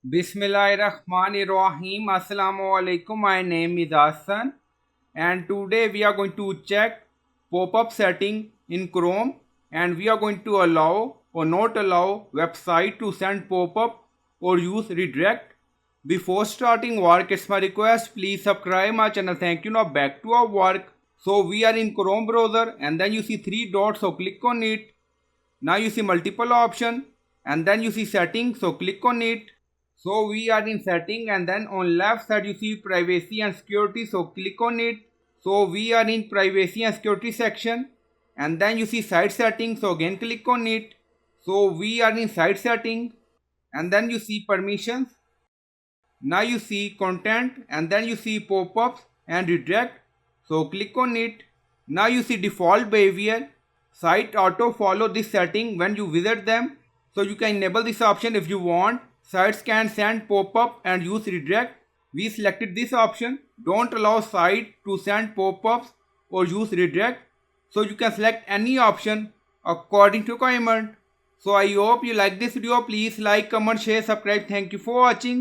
Bismillahirrahmanirrahim. Assalamu alaikum. My name is Hassan, and today we are going to check pop-up setting in Chrome, and we are going to allow or not allow website to send pop-up or use redirect. Before starting work, it's my request, please subscribe my channel. Thank you. Now back to our work. So we are in Chrome browser, and then you see three dots, so click on it. Now you see multiple option, and then you see settings, so click on it. So we are in setting, and then on left side you see privacy and security, so click on it. So we are in privacy and security section, and then you see site settings, so again click on it. So we are in site setting, and then you see permissions. Now you see content, and then you see pop-ups and redirect, so click on it. Now you see default behavior. Site auto follow this setting when you visit them, so you can enable this option if you want. Sites can send pop-up and use redirect. We selected this option. Don't allow site to send pop-ups or use redirect, so you can select any option according to requirement. So I hope you like this video. Please like, comment, share, subscribe. Thank you for watching.